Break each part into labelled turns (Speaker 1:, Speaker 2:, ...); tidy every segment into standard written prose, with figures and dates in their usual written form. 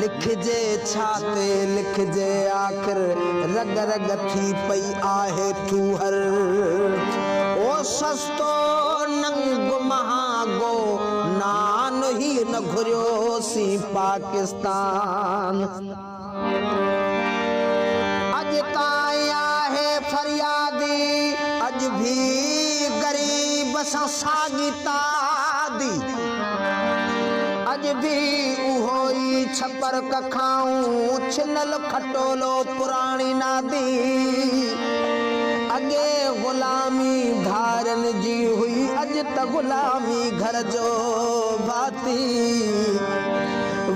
Speaker 1: लिखजे छाते लिखजे आखिर रग रग थी पई आहे ठूहर ओ सस्तो नंग महागो नान ही न घुरियो सी पाकिस्तान अज ताईं आहे फरियादी अज भी गरीब सां साॻी तादी अज भी उहो ई छपर कखाऊं छिनल खटोलो पुराणी नादी अगे गुलामी धारन जी हुई अज त गुलामी घर जो भाती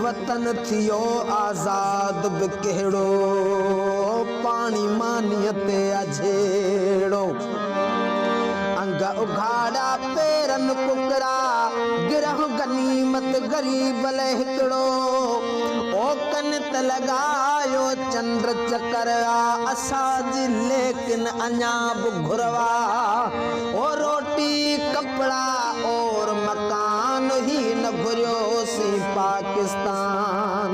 Speaker 1: वतन थियो आज़ाद बि कहिड़ो पाणी मानीअ ते अझेड़ो अंग उघाड़ा पेरन कुकरा गिरह गनीमत गरीब ले हिकड़ो ओ कन त लगायो चंद्र चकर आ असांजी लेकिन अञा बि घुरवा ओ रोटी कपड़ा और मकान ही न घुरियो सी पाकिस्तान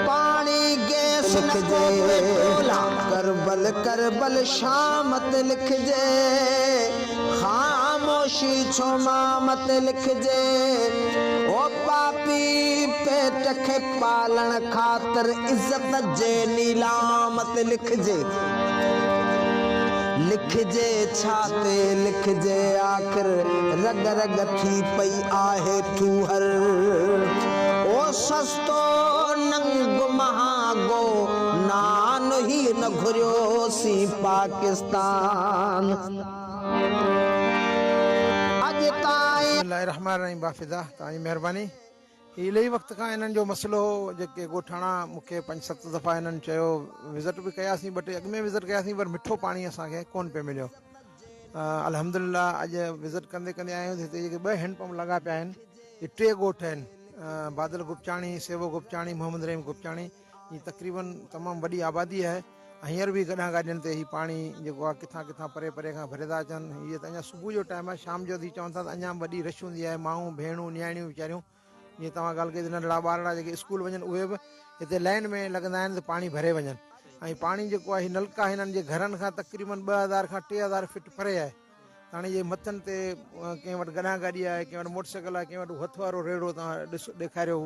Speaker 1: पानी गैस लिखजे करबल करबल शामत लिखजे खामोशी छोमामत लिखजे ओ पापी पेट खे पालण खातिर इज्जत जे नीलामत लिखजे लिखजे छाते लिखजे आखिर रग रग थी पई आहे ठूहर ओ सस्तो नंग महागो नान ही न घुरियो सी पाकिस्तान अज ताईं
Speaker 2: बिस्मिल्लाहिर्रहमानिर्रहीम बाफ़िदा तव्हांजी महिरबानी इलाही वक़्त खां इन्हनि जो मसइलो जेके ॻोठाणा मूंखे 5-7 दफ़ा इन्हनि चयो विज़िट बि कयासीं ॿ टे अॻु में विज़िट कयासीं पर मिठो पाणी असांखे कोन पियो मिलियो अल्हम्दुलिल्लाह अॼु विज़िट कंदे कंदे आहियूं हिते जेके 2 हैंडपंप लॻा पिया आहिनि इहे 3 ॻोठ आहिनि बादल गुपचाणी सेवो गुपचाणी मोहम्मद रहीम गुपचाणी ही तक़रीबन तमामु वॾी आबादी आहे हींअर बि गॾा गाॾियुनि ते ही पाणी जेको आहे किथां किथां परे परे खां भरे था अचनि हीअ त अञा सुबुह जो टाइम आहे शाम जो थी चवनि था त अञा वॾी रश हूंदी आहे माऊं भेणूं नियाणियूं वीचारियूं जीअं तव्हां ॻाल्हि कई नंढड़ा ॿारड़ा जेके स्कूल वञनि उहे बि हिते लाइन में लॻंदा आहिनि त पाणी भरे वञनि ऐं पाणी जेको आहे नलका हिननि जे घरनि खां तक़रीबन 2000 खां 3000 फीट परे आहे हाणे इहे मथनि ते कंहिं वटि गॾा गाॾी आहे कंहिं वटि मोटरसाइकिल आहे कंहिं वटि हथ वारो रेड़ो तव्हां ॾेखारियो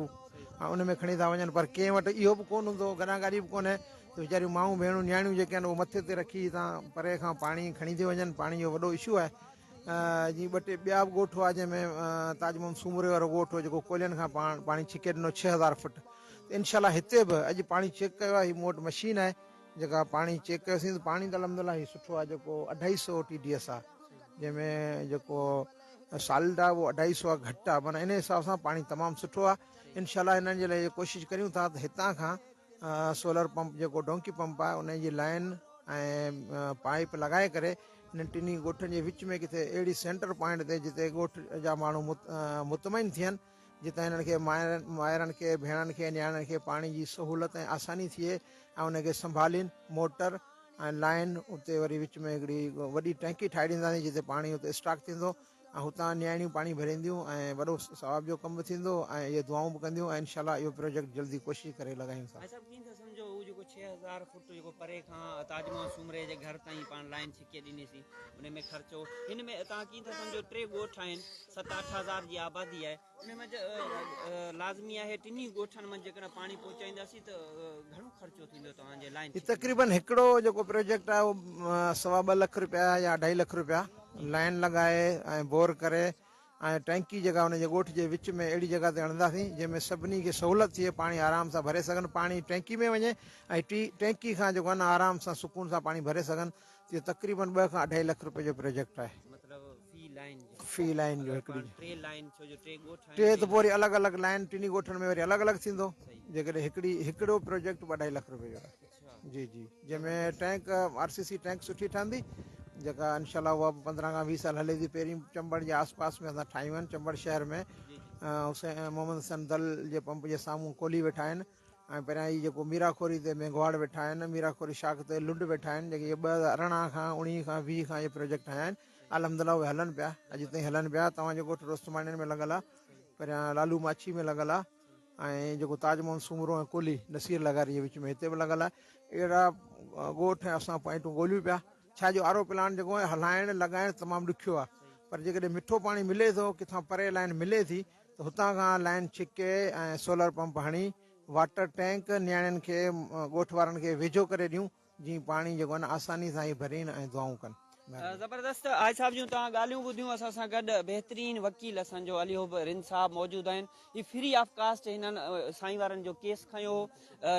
Speaker 2: ऐं उन में खणी था वञनि पर कंहिं वटि इहो बि कोन हूंदो गॾा गाॾी बि कोन्हे त वीचारियूं माऊं भेणूं नियाणियूं जेके आहिनि उहे मथे ते रखी तव्हां परे खां पाणी खणी थी वञनि पाणी जो वॾो इशू आहे जीअं 2 टे ॿिया बि ॻोठ हुआ जंहिंमें ताजमहल सूमरे वारो ॻोठ हो जेको कोयलनि खां पाणी छिके ॾिनो 6000 फुट इनशाला हिते बि अॼु पाणी चेक कयो आहे ही मूं वटि मशीन आहे जेका पाणी चेक कयोसीं त पाणी त अलहमदिल्ला ही सुठो आहे जेको 250 TDS आहे जंहिंमें जेको सालिड आहे उहो 250 आहे घटि आहे माना इन हिसाब सां पाणी तमामु सुठो आहे इनशाला हिननि जे लाइ कोशिशि करियूं था त हितां खां सोलर पंप जेको डोंकी पंप आहे उन जी लाइन ऐं पाइप लॻाए करे हिननि टिनी ॻोठनि जे विच में किथे अहिड़ी सेंटर पॉइंट ते जिते ॻोठ जा माण्हू मुतमइन थियनि जिते हिननि खे माइरनि खे भेणनि खे नियाणियुनि खे पाणी जी सहूलियत ऐं आसानी थिए ऐं उनखे संभालीनि मोटर ऐं लाइन उते वरी विच में हिकिड़ी वॾी टैंकी ठाहे ॾींदासीं जिते पाणी उते स्टॉक थींदो ऐं हुतां नियाणियूं पाणी भरींदियूं ऐं वॾो सवाब जो कमु थींदो ऐं इहे दुआऊं बि कंदियूं ऐं इनशाला इहो प्रोजेक्ट जल्दी कोशिशि करे लॻायूं था
Speaker 3: सम्झो हू जेको 6000 फुट जेको परे खां ताजमहल सूमरे जे घर ताईं पाण लाइन छिके ॾिनीसीं उन में ख़र्चो हिन में तव्हां कीअं था सम्झो 3 ॻोठ आहिनि 7-8 हज़ार जी आबादी आहे उन में लाज़मी आहे टिनी ॻोठनि में जेकॾहिं पाणी पहुचाईंदासीं त घणो ख़र्चो थींदो तव्हांजे लाइन
Speaker 2: तक़रीबन हिकिड़ो जेको प्रोजेक्ट आहे उहो 2.25 लख रुपया या 2.5 लख रुपया लाइन लॻाए ऐं बोर करे ऐं टैंकी जेका हुनजे ॻोठ जे विच में अहिड़ी जॻह ते हणंदासीं जंहिंमें सभिनी खे सहूलियत थिए पाणी आराम सां भरे सघनि पाणी टैंकी में वञे ऐं टैंकी खां जेको आहे न आराम सां सुकून सां पाणी भरे सघनि त तक़रीबन 2 खां 2.5 लख रुपए जो प्रोजेक्ट आहे फी लाइन जो हिकिड़ी
Speaker 3: 3 लाइन छो जो 3 ॻोठ
Speaker 2: 3 त पोइ वरी अलॻि अलॻि लाइन टिनी ॻोठनि में वरी अलॻि अलॻि थींदो जेकॾहिं हिकिड़ो प्रोजेक्ट 2.5 लख रुपए जो आहे जी जी जंहिंमें टैंक RCC टैंक सुठी ठहंदी जेका इनशाला उहा 15 खां 20 साल हले थी पहिरीं चंबड़ जे आसपास में असां ठाहियूं आहिनि चंबड़ शहर में मोहम्मद हसन दल जे पंप जे साम्हूं कोली वेठा आहिनि ऐं पहिरियां ई जेको मीराखोरी ते मेघवाड़ वेठा आहिनि मीराखोरी शाख ते लुंड वेठा आहिनि जेके 2018 खां 19 खां 20 खां इहे प्रोजेक्ट ठाहिया आहिनि अलहमदिल्ला उहे हलनि पिया अॼु ताईं हलनि पिया तव्हांजो ॻोठु रोस्तमाणियुनि में लॻल आहे पहिरियां लालू माछी में लॻल आहे ऐं जेको ताजमहल सूमरो ऐं कोली नसीर लगारी जे विच में हिते बि लॻल आहे। अहिड़ा ॻोठ असां पॉइंटूं ॻोल्हियूं पिया। छा जो आरो प्लांट जेको आहे हलाइणु लॻाइणु तमामु ॾुखियो आहे, पर जेकॾहिं मिठो पाणी मिले थो किथां परे लाइन मिले थी त हुतां खां लाइन छिके ऐं सोलर पंप हणी वाटर टैंक नियाणियुनि खे ॻोठ वारनि खे वेझो करे ॾियूं जीअं पाणी जेको आहे न आसानी सां ई भरीनि ऐं दुआऊं कनि।
Speaker 3: ज़बरदस्त आज साहब जूं तव्हां ॻाल्हियूं ॿुधियूं। असां सां गॾु बहितरीन वकील असांजो अलीहोब रिंद साहब मौजूदु आहिनि। ही फ्री ऑफ कास्ट हिननि साईं वारनि जो केस खयो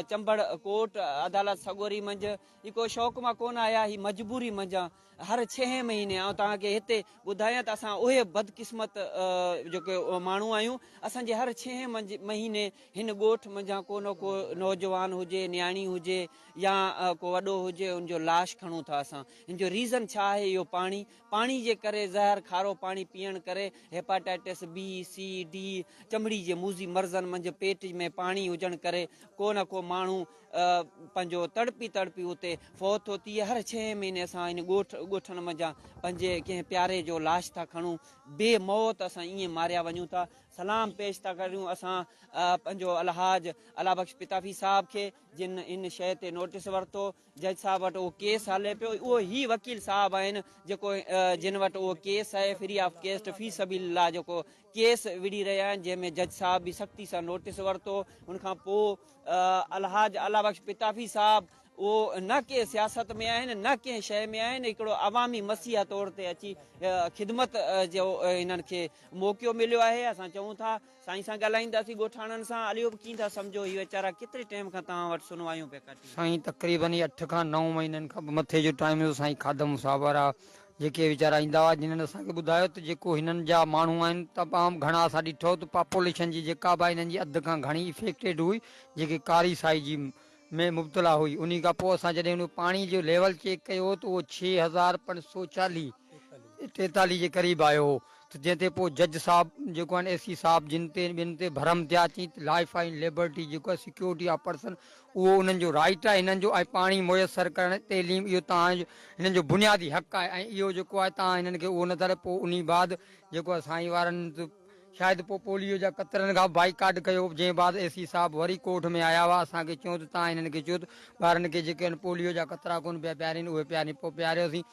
Speaker 3: चंबड़ कोर्ट अदालत सगोरी मंझि। ही को शौक़ मां कोन आया, ही मजबूरी मंझां हर 6 महीने ऐं तव्हांखे हिते ॿुधायां त असां उहे बदकिस्मत जेके माण्हू आहियूं। असांजे हर 6 महीने हिन ॻोठ मंझां को न को नौजवान हुजे, न्याणी हुजे या को वॾो हुजे, उनजो लाश खणूं था असां। हिन जो रीज़न छा आहे? इहो पाणी जे करे ज़हर खारो पाणी पीअण करे हेपाटाइटिस B, C, D चमड़ी जे मूज़ी मर्ज़नि मंझि पेट में पाणी हुजण करे को न को माण्हू पंहिंजो तड़पी उते फौत थो थी। हर 6 महीने असां हिन ॻोठनि मंझां पंहिंजे कंहिं प्यारे जो लाश था खणूं, बेमौत असां ईअं मारिया वञूं था। सलाम पेश था करियूं असां पंहिंजो अलहाज अलाबख्श पिताफ़ी साहब खे, जिन इन शइ ते नोटिस वरितो। जज साहब वटि उहो केस हले पियो। उहो ई वकील साहब आहिनि जेको जिन वटि उहो केस आहे फ्री ऑफ केस्ट फी सबीलिल्लाह जेको केस विड़ी रहिया आहिनि, जंहिंमें जज साहब बि सख़्ती सां नोटिस वरितो। उनखां पोइ अलहाज अलाबख्श पिताफ़ी साहब उहो न के सियासत में आहिनि, न कंहिं शइ में आहिनि, हिकिड़ो अवामी मसीहा तौर ते अची ख़िदमत जो हिननि खे मौक़ो मिलियो आहे। असां चऊं था साईं सां ॻाल्हाईंदासीं ॻोठाणनि सां। अलियो कीअं था सम्झो हीअ वीचारा केतिरे टाइम खां तव्हां वटि सुनवायूं पिया कटियूं?
Speaker 4: साईं तक़रीबन 8 खां 9 महीननि खां मथे जो टाइम जो साईं खादम साहब वारा जेके वीचारा ईंदा हुआ, जिन्हनि असांखे ॿुधायो त जेको हिननि जा माण्हू आहिनि तमामु घणा असां ॾिठो त पॉपुलेशन जी जेका बि हिननि जी अधु खां घणी इफेक्टेड हुई, जेके कारी साई जी में मुब्तला हुई। उन खां पोइ असां जॾहिं उन पाणी जो लेवल चेक कयो त उहो 6543 जे क़रीब आयो हो। त जंहिं ते पोइ जज साहब जेको आहिनि AC साहब ॿिनि ते भरम थिया चई लाइफ एंड लिबर्टी जेको आहे सिक्योरिटी ऑफ पर्सन उहो उन्हनि जो राइट आहे हिननि जो, ऐं पाणी मुयसरु करणु तइलीम इहो तव्हांजो हिननि जो बुनियादी हक़ आहे। ऐं इहो जेको आहे तव्हां हिननि खे उहो नथा। पोइ उन बाद जेको आहे साईं वारनि शायदि पोइ पोलियो जा कतरनि खां बाइकाट कयो, जंहिं बाद AC साहब वरी कोर्ट में आया हुआ। असांखे चयूं त तव्हां हिननि खे चयो त ॿारनि खे जेके आहिनि पोलियो जा कतरा कोन पिया पियारीनि उहे पियारीनि। पोइ पियारियोसीं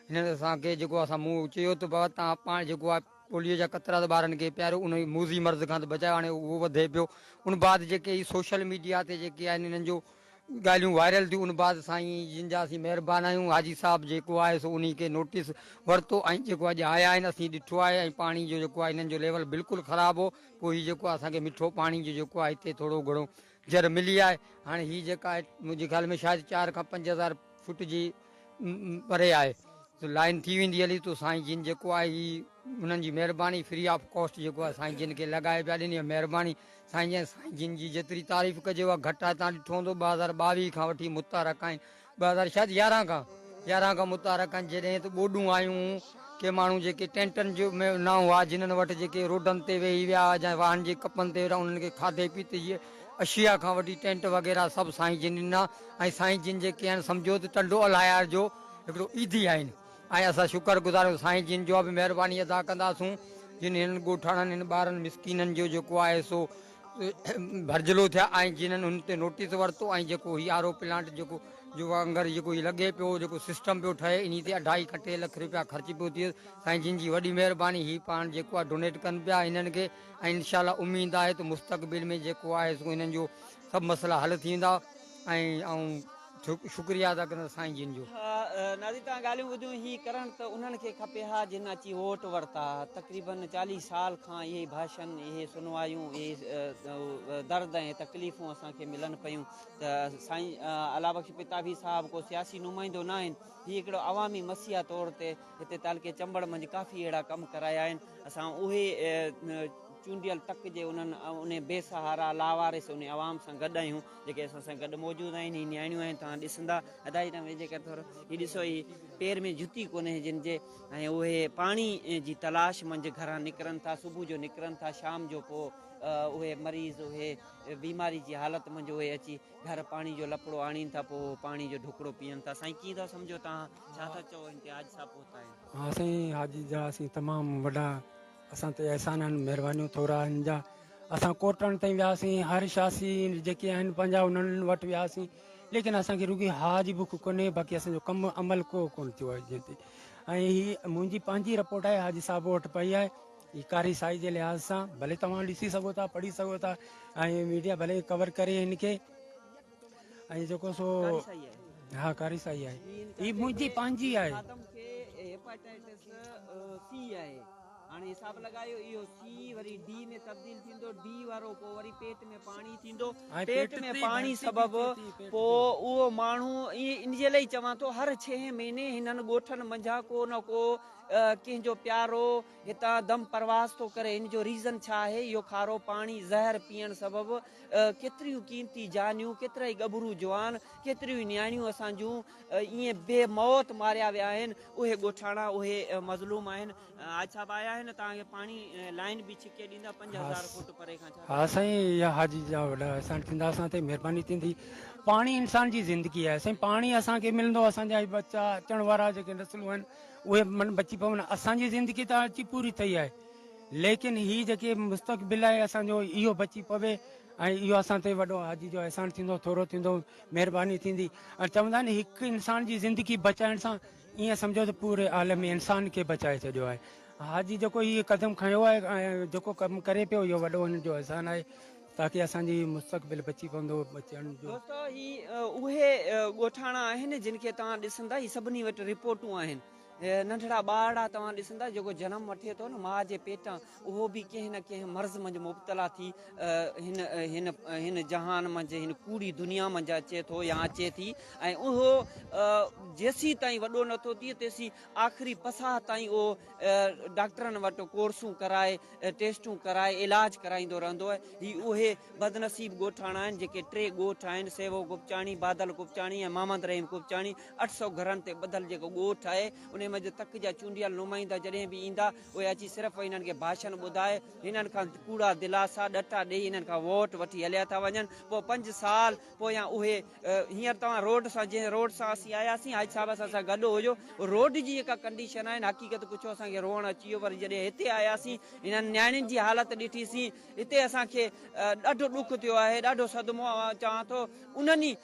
Speaker 4: हिननि असांखे जेको असां मूं चयो त बाबा तव्हां पाण जेको आहे पोलियो जा कतरा त ॿारनि खे पियारियो, उन मूज़ी मर्ज़ खां त बचायो, हाणे उहो वधे पियो। उन बाद जेके ई सोशल मीडिया ते जेके आहिनि हिननि जो ॻाल्हियूं वायरल थियूं, उन बाद साईं जिन जा असीं महिरबानी आहियूं। हाजी साहब जेको आहे सो उन खे नोटिस वरितो ऐं जेको अॼु आया आहिनि असीं ॾिठो आहे। ऐं पाणी जो जेको आहे हिननि जो लेवल बिल्कुलु ख़राबु हो। पोइ हीउ जेको आहे असांखे मिठो पाणी जो जेको आहे हिते थोरो घणो जर मिली आहे। हाणे हीअ जेका आहे मुंहिंजे ख़्याल में शायदि 4 खां 5 हज़ार फुट जी परे आहे, लाइन थी वेंदी हली। तो साईं जिन जेको आहे ही उन्हनि जी महिरबानी फ्री ऑफ कॉस्ट जेको आहे साईं जिन खे लॻाए पिया ॾिनी आहे महिरबानी। साईं जिन जी जेतिरी तारीफ़ कजे उहा घटि आहे। तव्हां ॾिठो हूंदो 2022 खां वठी मुतारक आहिनि, 2011 खां मुतारक आहिनि। जॾहिं त ॿोॾूं आयूं के माण्हू जेके टेंटनि जो में न हुआ, जिन्हनि वटि जेके रोडनि ते वेही विया या वाहन जे कपनि ते विया, उन्हनि खे खाधे पीते जी अशिया खां वठी टेंट वग़ैरह सभु साईं जिन ॾिना। ऐं साईं जिन जेके आहिनि सम्झो त टंडो अलायार जो हिकिड़ो ईदी आहिनि। ऐं असां शुक्रगुज़ार साईं जिन जो बि महिरबानी अदा कंदासूं, जिन हिननि ॻोठाणनि हिन ॿारनि मिसकिननि जो जेको आहे सो भरजलो थिया ऐं जिन्हनि हुन ते नोटिस वरितो। ऐं जेको हीउ आरो प्लांट जेको जो अंगर जेको हीउ लॻे पियो, जेको सिस्टम पियो ठहे, इन ते 2.5 खां 3 लख रुपया ख़र्च पियो थिए। साईं जिन जी वॾी महिरबानी। हीउ पाण जेको आहे डोनेट कनि पिया हिननि खे, ऐं इनशाला उमेदु आहे त मुस्तक़बिल में जेको आहे सो हिननि जो सभु मसइला हल थींदा। ऐं शुक्रिया अदा कंदा साईं जिन जो।
Speaker 3: नाज़ी तव्हां ॻाल्हियूं ॿुधियूं। हीअ करणु त उन्हनि खे खपे हा जिन अची वोट वरिता। तक़रीबन 40 साल खां इहे भाषण, इहे सुनवायूं, इहे दर्द ऐं तकलीफ़ूं असांखे मिलनि पियूं। त साईं अलाबख्श पिताफ़ी साहब को सियासी नुमाइंदो न आहिनि, हीअ हिकिड़ो अवामी मसीहा तौर ते हिते तालके चंबड़ मंझि काफ़ी अहिड़ा कमु कराया आहिनि। असां उहे चूंडियल तक जे उन्हनि उन बेसहारा लावारिस उन आवाम सां गॾु आहियूं जेके असां सां गॾु मौजूदु आहिनि। हीअ नियाणियूं आहिनि, तव्हां ॾिसंदा अदाई न वेझे करे थोरो हीअ ॾिसो, हीअ पेर में जुती कोन्हे जिन जे, ऐं उहे पाणी जी तलाश मंझि घरां निकिरनि था। सुबुह जो निकिरनि था, शाम जो पोइ उहे मरीज़, उहे बीमारी जी हालति मंझि उहे अची घर पाणी जो लपड़ो आणीनि था, पोइ पाणी जो ढुकड़ो पीअनि था। साईं कीअं था सम्झो तव्हां, छा था चओ हिन ते आज साहब पहुता आहिनि?
Speaker 5: हा साईं, हाजी जा असीं तमामु वॾा असां ते अहसान आहिनि, महिरबानियूं थोरा हिन जा। असां कोटण ताईं वियासीं, हर्षासी जेके आहिनि पंहिंजा उन्हनि वटि वियासीं, लेकिन असांखे रुॻी हा जी बुख कोन्हे, बाक़ी असांजो कमु अमल को कोन थियो आहे जिते। ऐं हीअ मुंहिंजी पंहिंजी रिपोर्ट आहे, हाजी साहिब वटि पई आहे, ही कारी साई जे लिहाज़ सां भले तव्हां ॾिसी सघो था, पढ़ी सघो था, ऐं मीडिया भले कवर करे हिनखे। ऐं जेको सो हा कारी साई आहे, ही मुंहिंजी पंहिंजी आहे।
Speaker 3: खादम खे हेपेटाइटिस सी आहे, हाणे हिसाब लॻायो इहो सी वरी डी में तब्दील थींदो, डी वारो पोइ वरी पेट में पाणी थींदो, पेट में पाणी सबबु पोइ उहो माण्हू इन जे लाइ चवां थो हर 6 महीने हिननि ॻोठनि मंझां को न को कंहिंजो प्यारो हितां दम परवास थो करे। हिन जो रीज़न छा आहे? इहो खारो पाणी ज़हर पीअण सबबु केतिरियूं क़ीमती जानियूं, केतिरा ई गभरू जवान, केतिरियूं न्याणियूं असांजूं ईअं बेमौत मारिया विया आहिनि। उहे ॻोठाणा उहे मज़लूम आहिनि। आज साहब आया आहिनि, तव्हांखे पाणी लाइन बि छिके ॾींदा 5000 फुट परे खां।
Speaker 5: हा साईं, इहा हाजी जा वॾा असां थींदा, असां ते महिरबानी थींदी। पाणी इंसान जी ज़िंदगी आहे साईं, पाणी असांखे मिलंदो, असांजा बच्चा अचण वारा जेके नस्लूं आहिनि उहे मन बची पवनि। असांजी ज़िंदगी त अची पूरी ठही आहे, लेकिन ही जेके मुस्तक़बिल आहे असांजो इहो बची पवे, ऐं इहो असां ते वॾो हाजी जो अहसान थींदो, थोरो थींदो, महिरबानी थींदी। ऐं चवंदा आहिनि हिकु इंसान जी ज़िंदगी बचाइण सां ईअं सम्झो त पूरे आलम इंसान खे बचाए छॾियो आहे। हाजी जेको इहो कदम खयो आहे ऐं जेको कमु करे पियो, इहो वॾो हुनजो अहसान आहे, ताकी असांजी मुस्तक़बिल बची पवंदो बचण जो।
Speaker 3: दोस्तो ही उहे ॻोठाणा आहिनि जिन खे तव्हां ॾिसंदा, ही सभिनी वटि रिपोर्टूं आहिनि। नंढड़ा ॿारड़ा तव्हां ॾिसंदा, जेको जनमु वठे थो न माउ जे पेटां, उहो बि कंहिं न कंहिं मर्ज़ मंझि मुब्तला थी हिन हिन हिन जहान मंझि, हिन कूड़ी दुनिया मंझि अचे थो या अचे थी। ऐं उहो जेसीं ताईं वॾो नथो थिए तेसीं आख़िरी पसाह ताईं उहो डॉक्टरनि वटि कोर्सूं कराए, टेस्टूं कराए, इलाज कराईंदो रहंदो आहे। ही उहे बदनसीब ॻोठाणा आहिनि जेके 3 ॻोठ आहिनि, सेवो कुपचाणी, बादल कुपचाणी ऐं मोहम्मद रहीम कुपचाणी। 800 घरनि ते ॿधल जेको ॻोठ आहे, उन मंझि तक जा चूंडियल नुमाइंदा जॾहिं बि ईंदा, उहे अची सिर्फ़ु हिननि खे भाषण ॿुधाए, हिननि खां कूड़ा दिलासा ॾटा ॾेई हिननि खां वोट वठी हलिया था वञनि। पोइ 5 साल पोयां उहे हींअर तव्हां रोड सां, जंहिं रोड सां असीं आयासीं, हाजी साहिब सां गॾु हुयो, रोड जी जेका कंडीशन आहे, हक़ीक़त पुछो असांखे रोअण अची वियो। वरी जॾहिं हिते आयासीं, हिननि न्याणियुनि जी हालति ॾिठीसीं, हिते असांखे ॾाढो ॾुख थियो आहे, ॾाढो सदमो चवां थो। उन्हनि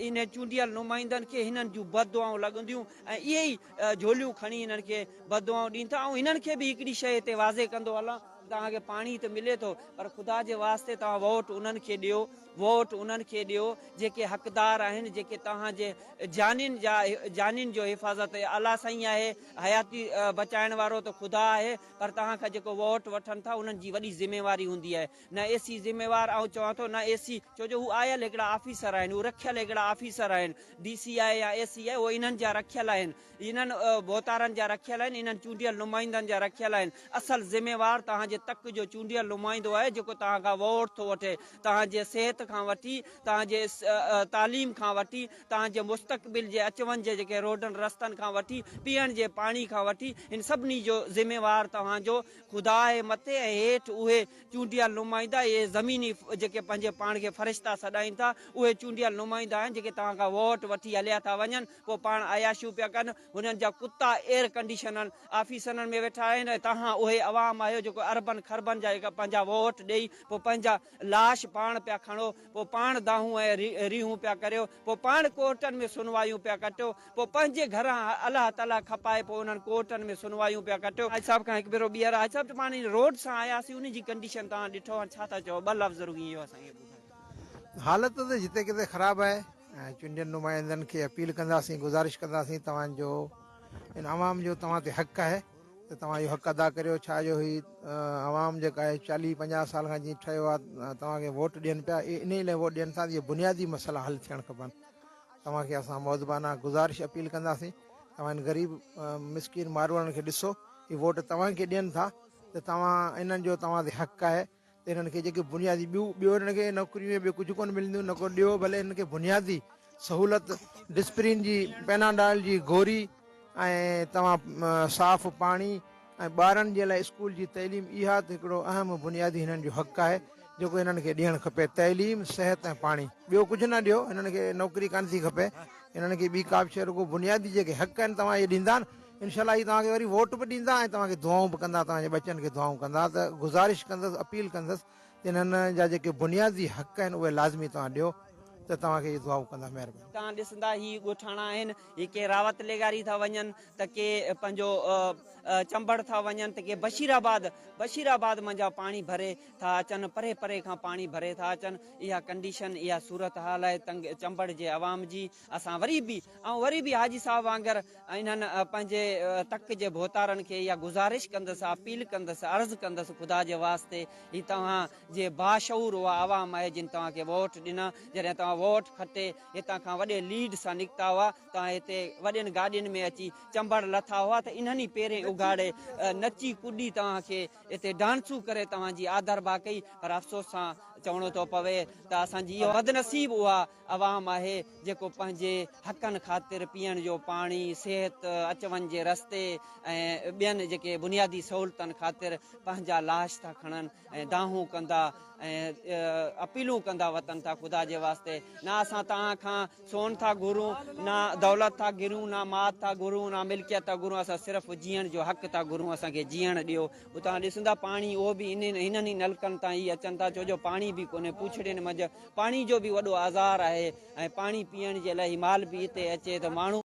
Speaker 3: इन चूंडियल नुमाइंदनि खे हिननि जूं बददुआऊं लॻंदियूं, ऐं इहे ई झोलियूं खणी हिननि खे बददुआऊं ॾींदा। ऐं हिननि खे बि हिकिड़ी शइ हिते वाज़े कंदो हलां, तव्हांखे पाणी त मिले थो, पर ख़ुदा जे वास्ते तव्हां वोट उन्हनि खे ॾियो, वोट उन्हनि खे ॾियो जेके हक़दार आहिनि, जेके तव्हांजे जानियुनि जो हिफ़ाज़त अलाह साईं आहे, हयाती बचाइण वारो त ख़ुदा आहे, पर तव्हां खां जेको वोट वठनि था उन्हनि जी वॾी ज़िम्मेवारी हूंदी आहे। न एसी ज़िम्मेवार, ऐं चवां थो न एसी, छो जो हू आयल हिकिड़ा ऑफिसर आहिनि, हू रखियल हिकिड़ा ऑफिसर आहिनि, DC आहे या AC आहे, उहो इन्हनि जा रखियल आहिनि, इन्हनि बोतारनि जा रखियल आहिनि, इन्हनि चूंडियल नुमाइंदनि जा रखियल आहिनि। असल ज़िम्मेवार तव्हांजे तक जो चूंडियल नुमाइंदो आहे, जेको तव्हां खां वोट थो वठे। तव्हांजे सिहत खां वठी, तव्हांजे तालीम खां वठी, तव्हांजे मुस्तक़बिल जे अच वञ जे जेके रोडनि रस्तनि खां वठी, पीअण जे पाणी खां वठी, हिन सभिनी जो ज़िम्मेवार तव्हांजो ख़ुदा आहे मथे। ऐं हेठि उहे चूंडियल नुमाइंदा, इहे ज़मीनी जेके पंहिंजे पाण खे फ़रिश्ता सॾाइनि था, उहे चूंडियल नुमाइंदा आहिनि जेके तव्हां खां वोट वठी हलिया था वञनि, पोइ पाण अयाशियूं पिया कनि। हुननि जा कुता एयर कंडीशननि ऑफिसरनि में वेठा आहिनि, ऐं तव्हां उहे अवाम आहियो जेको अरबनि खरबनि जा जेका पंहिंजा वोट ॾेई पोइ पंहिंजा लाश पाण पिया खणो, पोइ पाण दाहूं ऐं रीहूं पिया करियो, पोइ पाण कोर्टनि में सुनवायूं पिया कटियो, पोइ पंहिंजे घरां अलाह ताला खपाए पोइ उन्हनि कोर्टनि में सुनवायूं पिया कटियो। हाजी साहिब खां हिकु भेरो ॿीहर, हाजी साहिब पाण रोड सां आयासीं, उन जी कंडीशन तव्हां ॾिठो, छा था चओ? 2 लफ़्ज़ रुॻी इहो असांखे ॿुधायो।
Speaker 2: हालत त जिते किथे ख़राबु आहे, ऐं चूंडियल नुमाइंदनि खे अपील कंदासीं, गुज़ारिश कंदासीं, तव्हांजो इन आवाम जो तव्हां ते हक़ु आहे त तव्हां इहो हक़ु अदा करियो। छा जो ही आवाम जेका आहे 40-50 साल खां जीअं ठहियो आहे, तव्हांखे वोट ॾियनि पिया, इन लाइ वोट ॾियनि था, इहे बुनियादी मसइला हल थियणु खपनि। तव्हांखे असां मौज़बाना गुज़ारिश अपील कंदासीं, तव्हां इन ग़रीब मिसकिन मारवाड़नि खे ॾिसो, हीअ वोट तव्हांखे ॾियनि था, त तव्हां इन्हनि जो तव्हां ते हक़ु आहे त इन्हनि खे जेके बुनियादी ॿियो हिननि खे नौकरियूं ॿियो कुझु कोन मिलंदियूं, न को ॾियो, भले हिननि खे बुनियादी सहूलियत, डिस्प्रिन जी, पेनाडाल जी गोरी, ऐं तव्हां साफ़ पाणी, ऐं ॿारनि जे लाइ स्कूल जी तइलीम, इहा त हिकिड़ो अहम बुनियादी हिननि जो हक़ु आहे जेको हिननि खे ॾियणु खपे। तइलीम, सिहत ऐं पाणी, ॿियो कुझु न ॾियो, हिननि खे नौकिरी कान थी खपे, हिननि खे ॿी का बि शइ, रुॻो बुनियादी जेके हक़ आहिनि तव्हां इहे ॾींदा, इनशाला ही तव्हांखे वरी वोट बि ॾींदा, ऐं तव्हांखे दुआऊं बि कंदा, तव्हांजे बचनि खे दुआऊं कंदा। त गुज़ारिश कंदुसि, अपील कंदुसि, इन्हनि जा जेके बुनियादी हक़ आहिनि उहे लाज़मी तव्हां ॾियो त तव्हांखे इहे दुआऊं कंदा महिरबानी।
Speaker 3: तव्हां ॾिसंदा ही ॻोठाणा आहिनि, ही के रावत लेगारी था वञनि त के पंहिंजो चंबड़ था वञनि त के बशीराबाद मंझां पाणी भरे था अचनि, परे परे खां पाणी भरे था अचनि। इहा कंडीशन, इहा सूरत हाल आहे चंबड़ जे अवाम जी। असां वरी बि हाजी साहब वांगुरु इन्हनि पंहिंजे तक जे भोतारनि खे इहा गुज़ारिश कंदुसि, अपील कंदुसि, अर्ज़ु कंदुसि ख़ुदा जे वास्ते, ही तव्हां जे बाशऊर उहा अवाम आहे जिन तव्हांखे वोट ॾिना। जॾहिं तव्हां वोट खटे हितां खां वॾे लीड सां निकिता हुआ, तव्हां हिते वॾनि गाॾियुनि में अची चंबड़ लथा हुआ त इन्हनि पहिरें उघाड़े नची कुॾी तव्हांखे हिते डांसूं करे तव्हांजी आदरबा कई। पर अफ़सोस सां चवणो थो पवे त असांजी इहो बदनसीब उहा अवाम आहे जेको पंहिंजे हक़नि ख़ातिर पीअण जो पाणी, सिहत, अच वञ जे रस्ते ऐं ॿियनि जेके बुनियादी सहूलियतनि ख़ातिर पंहिंजा लाश था खणनि ऐं दाहूं कंदा ऐं अपीलूं कंदा वतन था ख़ुदा जे वास्ते। न असां तव्हां खां सोन था घुरूं, न दौलत था घुरूं, न मात था घुरूं, न मिल्कियत था घुरूं, असां सिर्फ़ु जीअण जो हक़ था घुरूं, असांखे जीअण ॾियो। उहो तव्हां ॾिसंदा पाणी उहो बि हिननि ई नलकनि तां ई अचनि था, छो जो पाणी बि कोन्हे। पुछड़ियुनि मंझि पाणी जो बि वॾो आज़ार आहे ऐं पाणी पीअण जे लाइ माल बि हिते अचे त माण्हू